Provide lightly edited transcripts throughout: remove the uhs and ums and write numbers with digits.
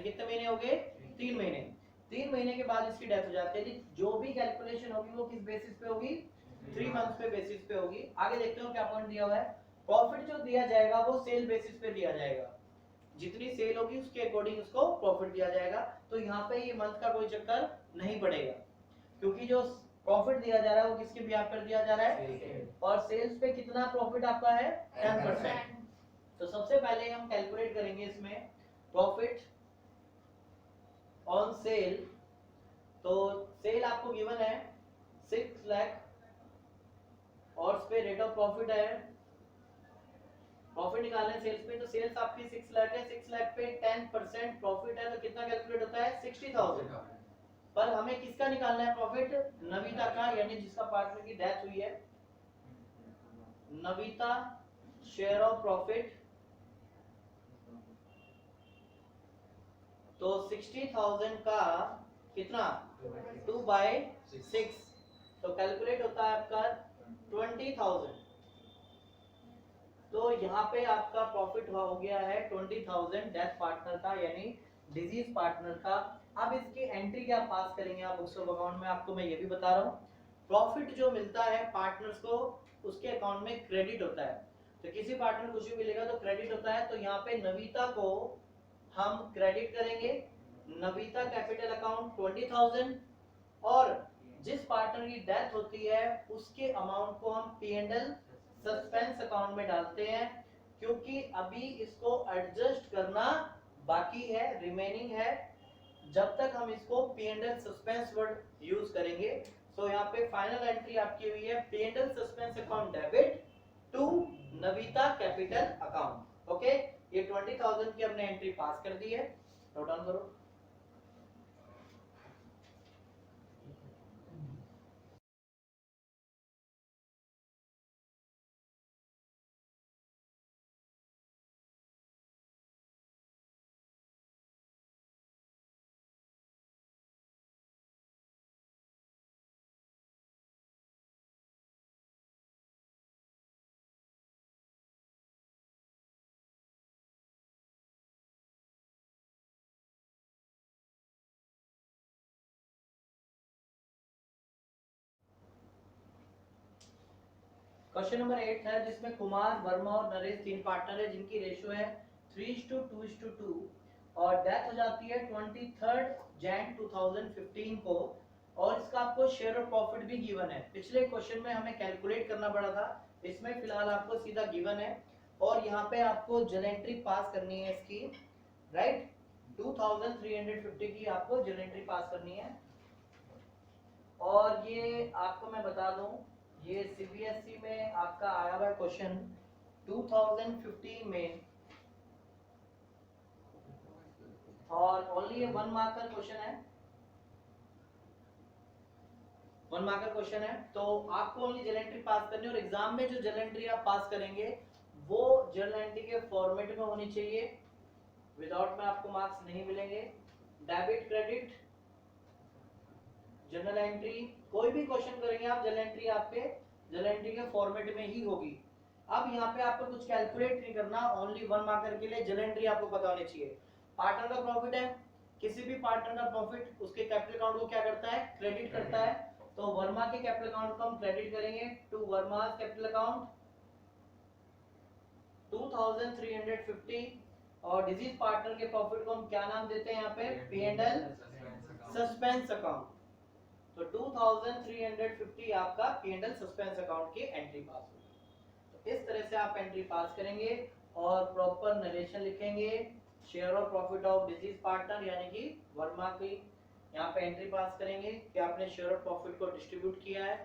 कितने महीने हो गए? 3 महीने। 3 महीने के बाद इसकी डेथ हो जाती है। जो भी कैलकुलेशन होगी वो किस बेसिस पे होगी? 3 मंथ्स पे बेसिस पे होगी। आगे देखते हो क्या पॉइंट दिया हुआ है। प्रॉफिट जो दिया जाएगा वो सेल बेसिस पे दिया जाएगा, जितनी सेल होगी उसके अकॉर्डिंग उसको प्रॉफिट दिया जाएगा। तो यहाँ पे ये मंथ का कोई चक्कर नहीं पड़ेगा, क्योंकि जो प्रॉफिट दिया जा रहा है वो किसके ब्याज पर दिया जा रहा है, और सेल्स पे कितना प्रॉफिट आपका है? 10%। तो सबसे पहले हम कैलकुलेट करेंगे इसमें प्रॉफिट ऑन सेल। तो सेल आपको गिवन है 6 लाख और उस पे रेट ऑफ प्रॉफिट है, प्रॉफिट निकालना है सेल्स पे। तो सेल्स आपकी 6 लाख है, 6 लाख पे 10% प्रॉफिट है, तो कितना कैलकुलेट होता है? 60,000। पर हमें किसका निकालना है प्रॉफिट? नविता का, यानी जिसका पार्टनर की डेथ हुई है, नविता शेयर ऑफ प्रॉफिट। तो 60,000 का कितना? 2/6, तो कैलकुलेट होता है आपका 20,000। तो यहाँ पे आपका प्रॉफिट हो गया है 20,000 डेथ पार्टनर का, यानी डिजीज पार्टनर का। अब इसकी एंट्री क्या पास करेंगे आप बुक्स ऑफ अकाउंट में, आपको मैं ये भी बता रहा हूँ। प्रॉफिट जो मिलता है पार्टनर्स को उसके अकाउंट में क्रेडिट होता है। तो किसी पार्टनर को कुछ भी मिलेगा तो क्रेडिट होता है। तो यहाँ पे नविता को हम क्रेडिट करेंगे, नविता कैपिटल अकाउंट 20,000, और जिस पार्टनर की डेथ होती है उसके अमाउंट को हम P&L सस्पेंस अकाउंट में डालते हैं, क्योंकि अभी इसको एडजस्ट करना बाकी है, रिमेनिंग है, जब तक हम इसको P&L सस्पेंस वर्ड यूज करेंगे। तो यहाँ पे फाइनल एंट्री आपकी हुई है P&L suspense account debit to Navita capital account. Okay, ये 20,000 की हमने एंट्री पास कर दी है, नोट डाउन करो। क्वेश्चन नंबर 8 है, जिसमें कुमार, वर्मा और नरेश 3 पार्टनर है, जिनकी रेशियो है 3:2:2, और डेथ हो जाती है 23 जैन 2015 को, और इसका आपको शेयर ऑफ प्रॉफिट भी गिवन है। पिछले क्वेश्चन में हमें कैलकुलेट करना पड़ा था, इसमें फिलहाल आपको सीधा गिवन है, और यहाँ पे आपको जर्नल एंट्री पास करनी है इसकी, राइट। 2350 की आपको जर्नल एंट्री पास करनी है। और ये आपको मैं बता दूं, ये सीबीएसई में आपका आया हुआ क्वेश्चन 2015 में, और ओनली ये 1 मार्क का क्वेश्चन है, 1 मार्क का क्वेश्चन है। तो आपको ओनली जर्नल एंट्री पास करनी है, और एग्जाम में जो जर्नल एंट्री आप पास करेंगे वो जर्नल एंट्री के फॉर्मेट में होनी चाहिए, विदाउट में आपको मार्क्स नहीं मिलेंगे। डेबिट क्रेडिट जर्नल एंट्री, कोई भी क्वेश्चन करेंगे आप जर्नल एंट्री आपके जर्नल एंट्री के फॉर्मेट में ही होगी। अब यहाँ पे आपको कुछ कैलकुलेट नहीं करना, ओनली 1 मार्कर के लिए जर्नल एंट्री आपको पता होनी चाहिए। पार्टनर का प्रॉफिट है, किसी भी पार्टनर का प्रॉफिट उसके कैपिटल अकाउंट को क्या करता है? क्रेडिट करता है। तो वर्मा के कैपिटल अकाउंट को हम क्रेडिट करेंगे टू वर्मास कैपिटल अकाउंट 2350, और डिजीज पार्टनर के प्रॉफिट को हम क्या नाम देते हैं यहाँ पे? P&L suspense account. तो 2350 आपका P&L सस्पेंस अकाउंट की एंट्री पास होगी। तो इस तरह से आप एंट्री पास करेंगे और प्रॉपर नरेशन लिखेंगे, share of profit of disease partner यानी कि वर्मा की यहाँ पे एंट्री पास करेंगे कि आपने शेयर ऑफ प्रॉफिट को डिस्ट्रीब्यूट किया है।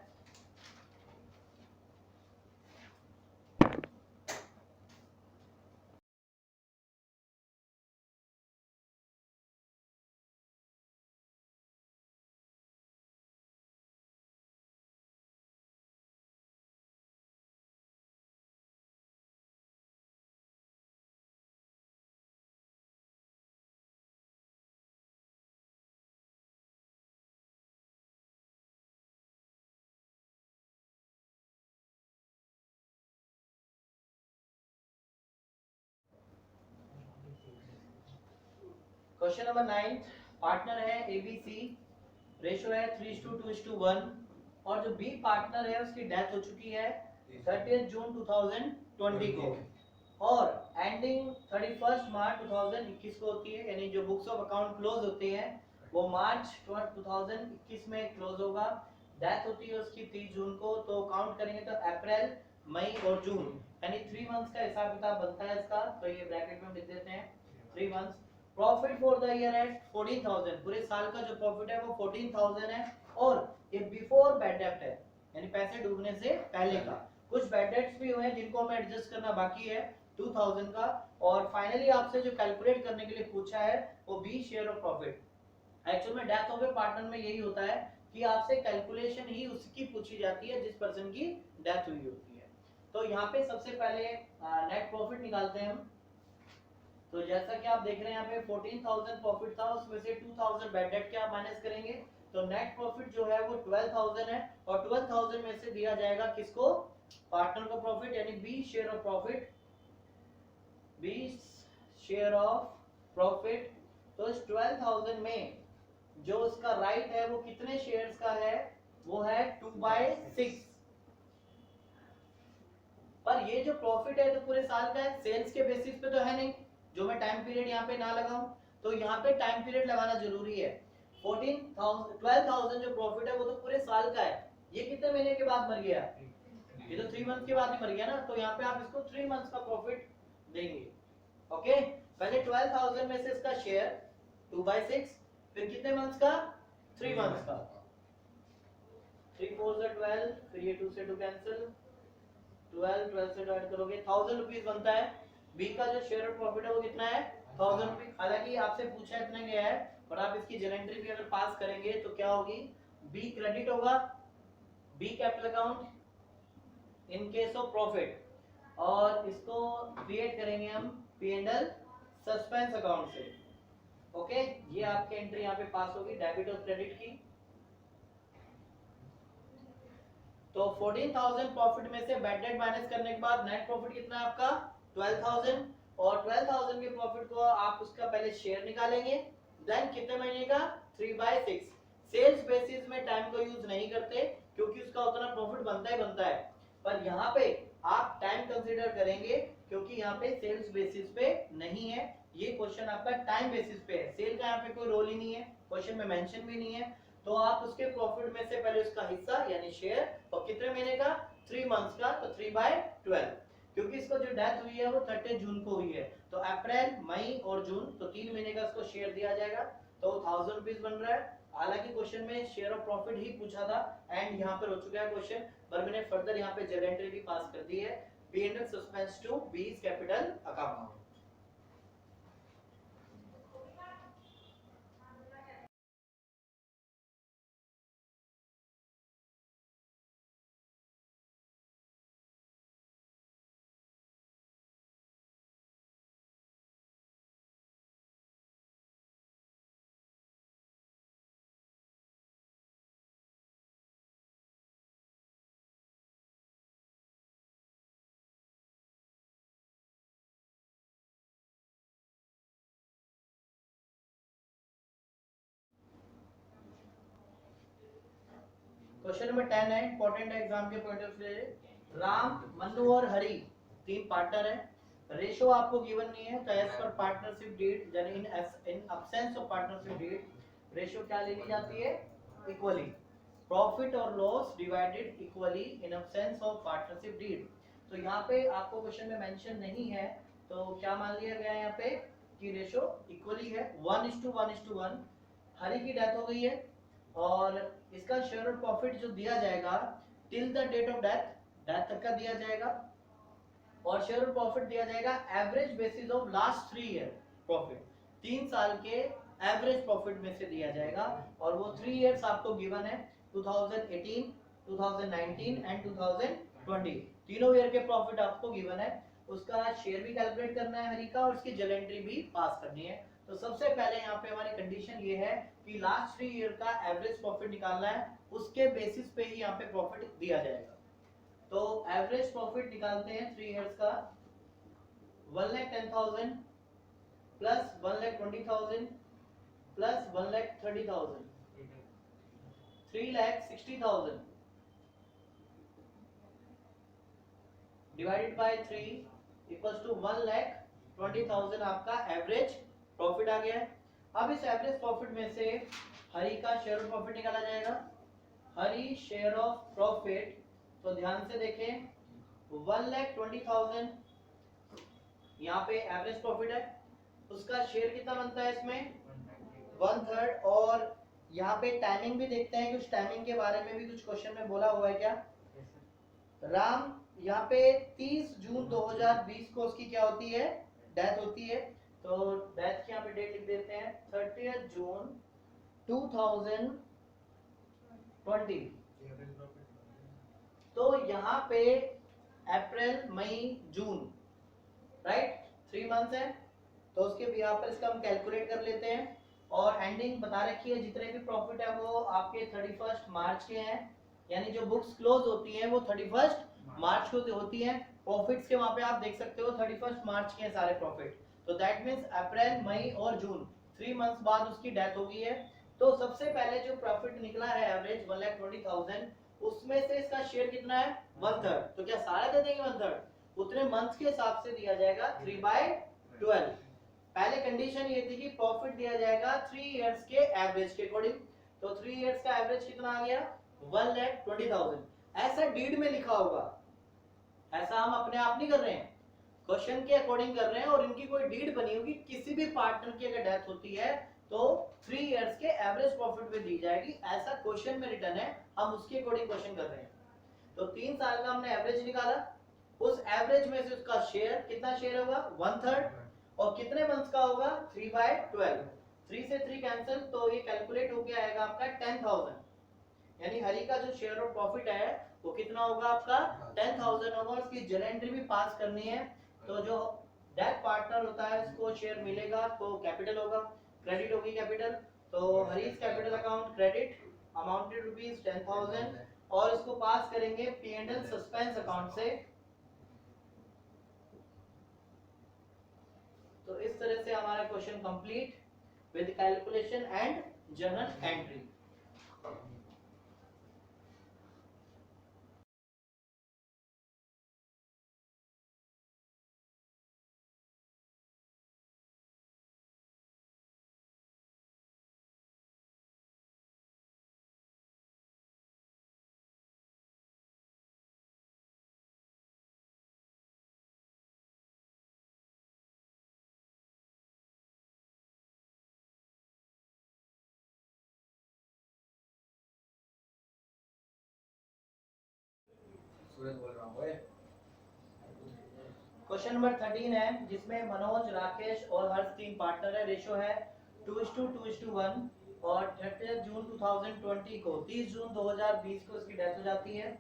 क्वेश्चन नंबर 9, पार्टनर है ABC, रेशो है 3:2:1 और जो बी पार्टनर है उसकी डेथ हो चुकी है 30 जून 2020 को और एंडिंग 31 मार्च 2021 को होती है, यानी जो बुक्स ऑफ अकाउंट क्लोज होते हैं वो मार्च 2021 में क्लोज होगा। डेथ होती है उसकी 30 जून को, तो काउंट करेंगे तो अप्रैल, मई और जून, यानी 3 मंथ्स का हिसाब किताब बनता है इसका, तो ये ब्रैकेट में लिख देते हैं 3 months. Profit for the year है 14,000, पूरे साल का जो प्रॉफिट है वो 14,000 है और ये बिफोर बैड डेब्ट है, यानी पैसे डूबने से पहले का। कुछ बैड डेब्ट्स भी हुए हैं जिनको हमें एडजस्ट करना बाकी है 2000 का। और फाइनली आपसे जो कैलकुलेट करने के लिए पूछा है वो B share of profit. Actual में डेथ ऑफ ए पार्टनर में यही होता है कि आपसे कैलकुलेशन ही उसकी पूछी जाती है जिस पर्सन की डेथ हुई होती है। तो यहाँ पे सबसे पहले नेट प्रॉफिट निकालते हैं हम। तो जैसा कि आप देख रहे हैं यहाँ पे 14,000 प्रॉफिट था, उसमें से 2,000 बैड डेट के आप माइनस करेंगे तो नेट प्रॉफिट जो है वो 12,000 है और 12,000 में से दिया जाएगा किसको, पार्टनर को प्रॉफिट, यानी B share of profit, B share of profit. तो इस 12,000 में जो उसका राइट है वो कितने शेयर्स का है, वो है 2/6। पर ये जो प्रॉफिट है तो पूरे साल का है, सेल्स के बेसिस पे तो है नहीं, जो मैं टाइम पीरियड यहाँ पे ना लगाऊं, तो यहाँ पे टाइम पीरियड लगाना जरूरी है। 12,000 जो प्रॉफिट है वो तो पूरे साल का है, ये कितने महीने के बाद मर गया, ये तो 3 मंथ के बाद ही मर गया ना, तो यहाँ पे आप इसको 3 मंथ्स का प्रॉफिट देंगे। ओके, पहले 12,000 में से इसका शेयर 2/6, फिर कितने मंथ्स का, 3 मंथ्स का, 3 4 12, फिर ये 2 से 2 कैंसिल, 12 से डिवाइड करोगे 1000 रुपीस बनता है। बी का जो शेयर ऑफ प्रॉफिट है वो कितना है, 1000 रुपीस। हालांकि आपसे पूछा इतना गया है और आप इसकी जर्नल एंट्री भी अगर पास करेंगे तो क्या होगी, बी क्रेडिट होगा, B capital account in case of profit, और इसको क्रिएट करेंगे हम P&L सस्पेंस अकाउंट से। ओके, ये आपकी एंट्री यहाँ पे पास होगी डेबिट और क्रेडिट की। तो 14,000 प्रॉफिट में से बैड डेट माइनस करने के बाद नेट प्रॉफिट कितना है आपका 12,000, और 12,000 के प्रॉफिट को आप उसका पहले शेयर निकालेंगे, देन कितने महीने का 3/6। सेल्स बेसिस में टाइम को यूज नहीं करते क्योंकि उसका उतना प्रॉफिट बनता ही बनता है, पर यहाँ पे आप टाइम कंसीडर करेंगे क्योंकि यहाँ पे सेल्स बेसिस पे नहीं है, ये क्वेश्चन आपका टाइम बेसिस पे है, सेल का यहाँ पे कोई रोल ही नहीं है, क्वेश्चन में मेंशन भी नहीं है। तो आप उसके प्रॉफिट में से पहले उसका हिस्सा यानी शेयर, और कितने महीने का 3 मंथ्स का, तो 3/12, क्योंकि इसको जो डेथ हुई है वो 30 जून को हुई है, तो अप्रैल, मई और जून, तो 3 महीने का इसको शेयर दिया जाएगा, तो 1000 रुपीस बन रहा है। हालांकि क्वेश्चन में शेयर ऑफ प्रॉफिट ही पूछा था एंड यहाँ पर हो चुका है क्वेश्चन, पर मैंने फर्दर यहाँ पे जर्नल एंट्री भी पास कर दी है, P&L suspense to B's capital account. Question number 10 है, इंपॉर्टेंट है एग्जाम के पॉइंट ऑफ व्यू से। राम, मनु और हरि 3 पार्टनर है, रेशो आपको गिवन नहीं है, तो एज पर पार्टनरशिप डीड यानी in absence of partnership deed ratio क्या लेनी जाती है, इक्वली, प्रॉफिट और loss divided equally in absence of partnership deed. तो यहाँ पे आपको क्वेश्चन में मेंशन नहीं है, तो क्या मान लिया गया है यहाँ पे कि रेशो इक्वली है, 1:1:1। हरि की डेथ हो गई है और इसका शेयर ऑफ प्रॉफिट जो दिया जाएगा till the date of death, death तक का दिया जाएगा, और शेयर ऑफ प्रॉफिट दिया जाएगा average basis of last 3 year profit, 3 साल के एवरेज प्रॉफिट में से दिया जाएगा, और वो 3 इयर्स आपको गिवन है 2018, 2019 एंड 2020, तीनों ईयर के प्रॉफिट आपको गिवन है। उसका शेयर भी कैलकुलेट करना है हरी का, और उसकी जर्नल एंट्री भी पास करनी है। तो सबसे पहले यहाँ पे हमारी कंडीशन ये है कि लास्ट 3 ईयर का एवरेज प्रॉफिट निकालना है, उसके बेसिस पे ही यहाँ पे प्रॉफिट दिया जाएगा। तो एवरेज प्रॉफिट निकालते हैं 3 इयर्स का, 1,10,000 plus 1,20,000 plus 1,30,000, 3,60,000 divided by 3 equals to 1,20,000 आपका एवरेज प्रॉफिट आ गया है। अब इस एवरेज प्रॉफिट में से हरी का शेयर ऑफ प्रॉफिट निकाला जाएगा। हरी शेयर ऑफ प्रॉफिट, तो ध्यान से देखें 1,20,000 यहाँ पे एवरेज प्रॉफिट है, उसका शेयर कितना बनता है इसमें 1/3। और यहाँ पे टाइमिंग भी देखते हैं, कुछ टाइमिंग के बारे में भी कुछ क्वेश्चन में बोला हुआ है क्या। राम यहाँ पे 30 जून 2020 को उसकी क्या होती है, डेथ होती है। तो डेथ की यहाँ पे डेट लिख देते हैं 30 जून 2020। तो यहाँ पे अप्रैल मई जून, राइट, 3 मंथ्स है। तो उसके बिहार पर इसका हम कैलकुलेट कर लेते हैं। और एंडिंग बता रखी है, जितने भी प्रॉफिट है वो आपके 31 मार्च के हैं, यानी जो बुक्स क्लोज होती हैं वो 31 मार्च को होती हैं। प्रॉफिट्स के वहां पे आप देख सकते हो 31 मार्च के हैं सारे प्रॉफिट। तो दैट मींस अप्रैल मई और जून 3 मंथ्स बाद उसकी डेथ हो गई है। तो सबसे पहले जो प्रॉफिट निकला है एवरेज 1,20,000, उसमें से इसका शेयर कितना है 1/3। तो क्या सारा दे देंगे 1/3, उतने मंथ्स के हिसाब से दिया जाएगा 3/12। पहले कंडीशन ये थी कि प्रॉफिट दिया जाएगा 3 इयर्स के एवरेज के अकॉर्डिंग। तो 3 इयर्स का एवरेज कितना आ गया 1,20,000। ऐसा डीड में लिखा होगा, ऐसा हम अपने आप नहीं कर रहे हैं, क्वेश्चन के अकॉर्डिंग कर रहे हैं। और इनकी कोई डीड बनी होगी, किसी भी पार्टनर की अगर डेथ होती है तो 3 इयर्स के एवरेज प्रॉफिट में दी जाएगी, ऐसा क्वेश्चन में रिटर्न है, हम उसके अकॉर्डिंग क्वेश्चन कर रहे हैं। तो 3 साल का हमने एवरेज निकाला, उस एवरेज में से उसका शेयर कितना शेयर होगा 1/3, और कितने मंथ्स का होगा 3/12। 3 से 3 कैंसिल, तो ये कैलकुलेट होके आएगा आपका 10,000। यानी हरी का जो शेयर ऑफ प्रॉफिट है वो कितना होगा आपका 10,000 होगा। उसकी जर्नल एंट्री भी पास करनी है। तो जो डेट पार्टनर होता है उसको शेयर मिलेगा तो कैपिटल होगा, क्रेडिट होगी कैपिटल। तो Hari's capital account credit amounted rupees 10,000, और इसको पास करेंगे P&L सस्पेंस अकाउंट से। तो इस तरह से हमारा question complete with calculation and journal entry. Question number 13 है, जिसमें मनोज, राकेश और हर्ष 3 पार्टनर है। रेशो है 2:2:1। और 30 जून 2020 को 30 जून 2020 को इसकी डेथ हो जाती है।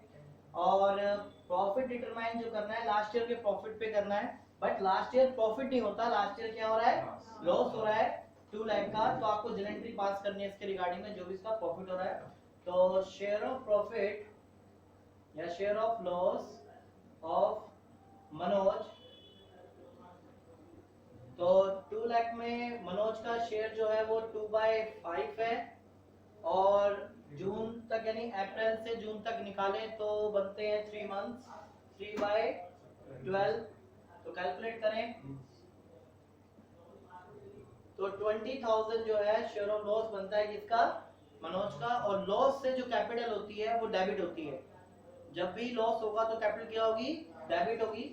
और प्रॉफिट डिटरमाइन जो करना है लास्ट ईयर के प्रॉफिट पे करना है, बट लास्ट ईयर प्रॉफिट नहीं होता, लास्ट ईयर क्या हो रहा है लॉस हो रहा है 2 लाख का। तो आपको जर्नल एंट्री पास करनी है इसके रिगार्डिंग में, जो भी इसका प्रॉफिट हो रहा है। तो शेयर ऑफ प्रॉफिट या share of loss of Manoj, तो 2 लाख में मनोज का शेयर जो है वो 2/5 है। और जून तक यानी अप्रैल से जून तक निकाले तो बनते हैं 3 मंथ्स, 3/12। तो कैलकुलेट करें तो 20,000 जो है शेयर ऑफ लॉस बनता है किसका मनोज का। और लॉस से जो कैपिटल होती है वो डेबिट होती है। जब भी लॉस होगा तो कैपिटल क्या होगी डेबिट होगी।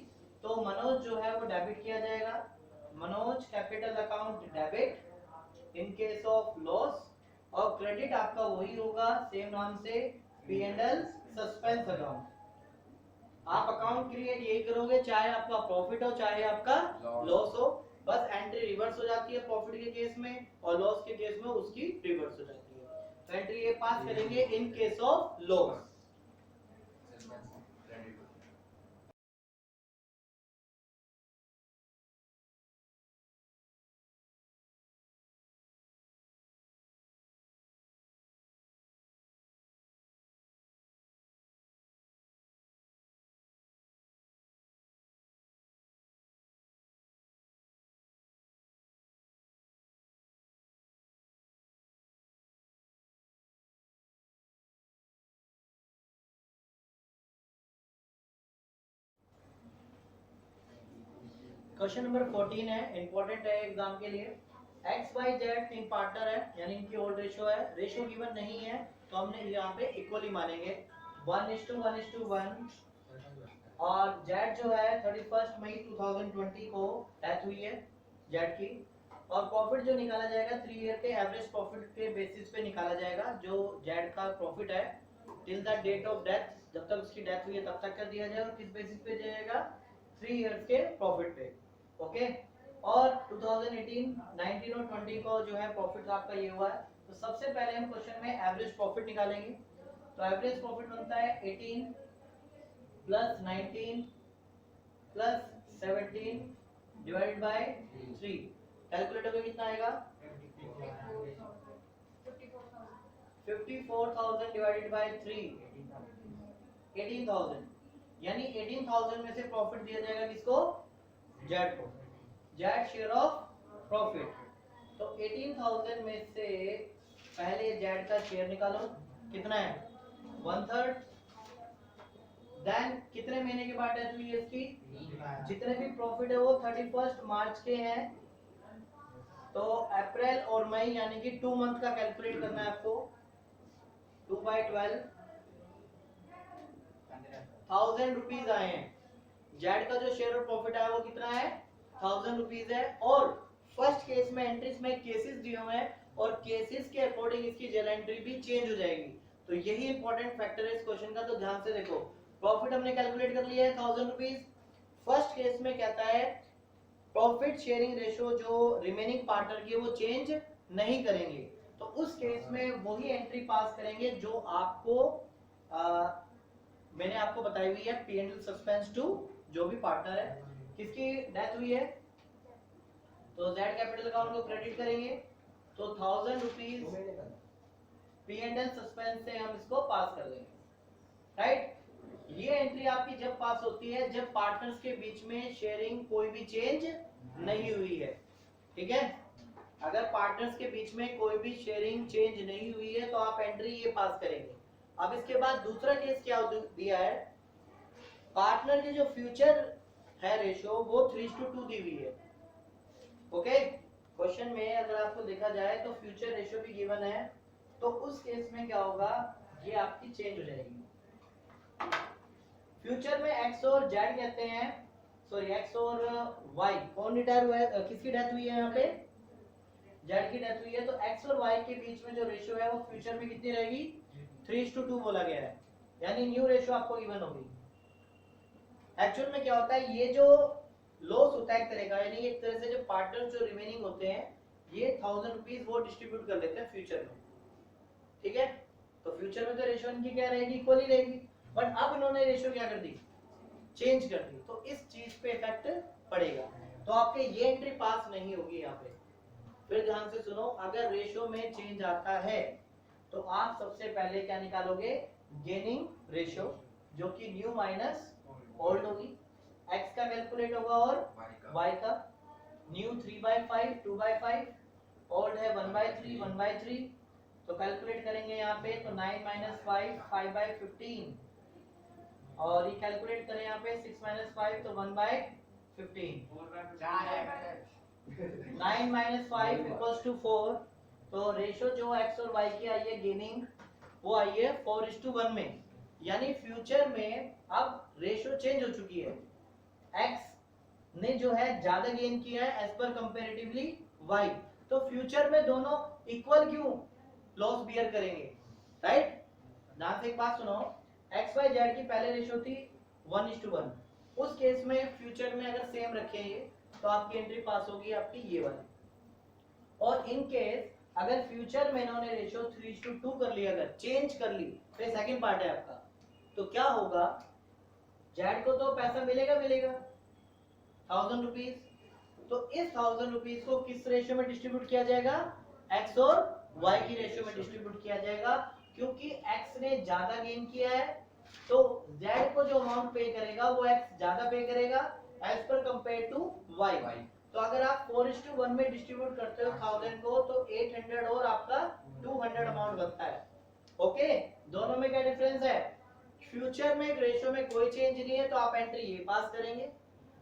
तो मनोज जो है वो डेबिट किया जाएगा, Manoj capital account debit in case of loss. और क्रेडिट आपका वही होगा सेम नाम से P&L सस्पेंस अकाउंट। आप अकाउंट क्रिएट यही करोगे चाहे आपका प्रॉफिट हो चाहे आपका लॉस हो, बस एंट्री रिवर्स हो जाती है प्रॉफिट के केस में, और लॉस के केस में उसकी रिवर्स हो जाती है। तो एंट्री ये पास करेंगे इन case of loss. Question number 14 है, इंपॉर्टेंट है एग्जाम के लिए। एक्स वाई जेड तीन पार्टनर है, यानी इनकी ओल्ड रेशियो है, रेशियो गिवन नहीं है तो हमने यहाँ पे इक्वली मानेंगे 1:1:1 और जेड जो है 31 मई 2020 को डेथ हुई है जेड की। और प्रॉफिट जो निकाला जाएगा 3 ईयर के एवरेज प्रॉफिट के बेसिस पे निकाला जाएगा, जो जेड का प्रॉफिट है till the date of death, जब तक उसकी डेथ हुई है तब तक कर दिया जाएगा। किस बेसिस पे जाएगा? 3 इयर्स के प्रॉफिट पे। ओके, और 2018, 19 और 20 को जो है प्रॉफिट आपका ये हुआ है। तो सबसे पहले हम क्वेश्चन में एवरेज प्रॉफिट निकालेंगे। तो एवरेज प्रॉफिट बनता है 18 plus 19 plus 17 divided by 3। Calculator में कितना आएगा? 54,000 डिवाइडेड बाय 3, 18,000। यानी 18,000 में से प्रॉफिट दिया जाएगा किसको? जेड को, जेड शेयर ऑफ प्रॉफिट। तो 18,000 में से पहले जेड का शेयर निकालो, कितना है? 1/3। देन कितने महीने के बाद डेथ हुई है इसकी? जितने भी प्रॉफिट है वो 31 मार्च के हैं, तो अप्रैल और मई यानी कि 2 मंथ का कैलकुलेट करना है आपको। 2/12 1000 रुपीज आए हैं। जेड का जो शेयर ऑफ प्रॉफिट आया वो कितना है? 1000 रुपीज है। और फर्स्ट केस में एंट्रीज में केसेस दिए हुए हैं और केसेस के अकॉर्डिंग इसकी जर्नल एंट्री भी चेंज हो जाएगी। तो यही इंपॉर्टेंट फैक्टर है इस क्वेश्चन का, तो ध्यान से देखो। प्रॉफिट हमने कैलकुलेट कर लिया है 1000 रुपीज। फर्स्ट केस में कहता है प्रॉफिट शेयरिंग रेशियो जो रिमेनिंग पार्टनर की वो चेंज नहीं करेंगे, तो उस केस में वही एंट्री पास करेंगे जो आपको मैंने आपको बताई हुई है, P&L सस्पेंस टू जो भी पार्टनर है किसकी डेथ हुई है, तो जेड कैपिटल अकाउंट को क्रेडिट करेंगे। तो 1000 रुपीज P&L सस्पेंस से हम इसको पास कर देंगे, राइट। ये एंट्री आपकी जब पास होती है जब पार्टनर्स के बीच में शेयरिंग कोई भी चेंज नहीं हुई है, ठीक है। अगर पार्टनर्स के बीच में कोई भी शेयरिंग चेंज नहीं हुई है तो आप एंट्री ये पास करेंगे। अब इसके बाद दूसरा केस क्या दिया है, पार्टनर की जो फ्यूचर है रेशियो वो 3:2 दी हुई है। ओके, क्वेश्चन में अगर आपको देखा जाए तो फ्यूचर रेशियो भी गिवन है, तो उस केस में क्या होगा, ये आपकी चेंज हो जाएगी। फ्यूचर में एक्स और जेड कहते हैं, सॉरी एक्स और वाई, कौन रिटायर हुआ है, किसकी डेथ हुई है यहाँ पे? जेड की डेथ हुई है। तो एक्स और वाई के बीच में जो रेशियो है वो फ्यूचर में कितनी रहेगी? 3:2 बोला गया है, यानी न्यू रेशियो आपको गिवन होगी। एक्चुअल में क्या होता है, ये जो लॉस होता है एक तरह का, यानी एक तरह से जो पार्टनर जो रिमेनिंग होते हैं ये 1000 रुपीज वो डिस्ट्रीब्यूट कर लेते हैं फ्यूचर में, ठीक है। तो फ्यूचर में तो रेशियो इनकी क्या रहेगी? इक्वल ही रहेगी, बट अब इन्होंने रेशियो क्या कर दी? चेंज कर दी, तो इस चीज पे इफेक्ट पड़ेगा, तो आपके ये एंट्री पास नहीं होगी यहाँ पे। फिर ध्यान से सुनो, अगर रेशियो में चेंज आता है तो आप सबसे पहले क्या निकालोगे? गेनिंग रेशियो, जो कि न्यू माइनस ओल्ड होगी। एक्स का कैलकुलेट होगा और वाई का। न्यू 3/5, 2/5, ओल्ड है 1/3, 1/3। तो कैलकुलेट करेंगे यहाँ पे, तो 9 - 5, 5/15। और ये कैलकुलेट करें यहाँ पे 6 - 5, तो 1/15। 9 - 5 = 4। तो रेशियो जो एक्स और वाई की आई है गेनिंग, वो आई है 4:1 में, यानी फ्यूचर में अब रेशियो चेंज हो चुकी है। एक्स ने जो है ज्यादा गेन किया है एज पर कंपैरेटिवली वाई, तो फ्यूचर में दोनों इक्वल क्यों लॉस बियर करेंगे, राइट। ध्यान से एक बात सुनो, एक्स वाई जेड की पहले रेशियो थी 1:1, उस केस में फ्यूचर में अगर सेम रखेंगे तो आपकी एंट्री पास होगी आपकी ये वाली। और इन केस अगर फ्यूचर में इन्होंने रेशियो 3:2 कर लिया, अगर चेंज कर ली, तो ये सेकंड पार्ट है आपका, तो क्या होगा, जेड को तो पैसा मिलेगा 1000 रुपीज, तो इस 1000 रुपीज को किस रेशियो में डिस्ट्रीब्यूट किया जाएगा? एक्स और वाई की रेशियो में डिस्ट्रीब्यूट किया जाएगा, क्योंकि एक्स ने ज्यादा गेन किया है, तो जेड को जो अमाउंट पे करेगा वो एक्स ज्यादा पे करेगा as per compare to Y. तो अगर आप 4:1 में डिस्ट्रीब्यूट करते हो 1000 को, तो 800 और आपका 200 अमाउंट बनता है। ओके, दोनों में क्या डिफरेंस है? फ्यूचर में रेशियो में कोई चेंज नहीं है, तो आप एंट्री ये पास करेंगे।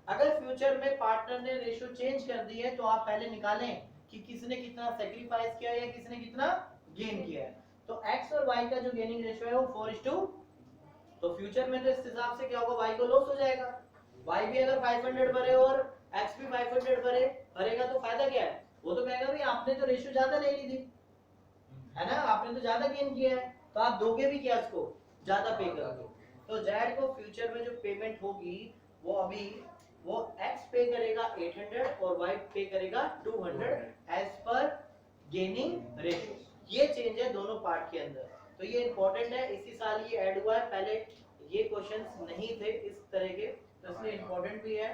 अगर फ्यूचर में पार्टनर ने रेशियो चेंज कर दी है तो आप पहले निकालें कि किसने कितना सेक्रीफाइस किया है या किसने कितना गेन किया है। तो x और y का जो गेनिंग रेशियो है वो 4:2, तो फ्यूचर में तो इस हिसाब से क्या होगा, y को लॉस हो जाएगा। y भी अगर 500 भरे और x भी 500 भरेगा तो फायदा क्या है, वो तो कहेगा भाई आपने तो रेशियो ज्यादा ले ली थी, है ना, आपने तो ज्यादा गेन किया है, तो आप दोगे भी क्या, उसको ज्यादा पे करोगे। तो जेड को फ्यूचर में जो पेमेंट होगी वो अभी वो x पे करेगा 800 और y पे करेगा 200 एज पर गेनिंग रेशियो। ये चेंज है दोनों पार्ट के अंदर, तो ये इंपॉर्टेंट है, इसी साल ये ऐड हुआ है, पहले ये क्वेश्चंस नहीं थे इस तरह के, तो इसलिए इंपॉर्टेंट भी है।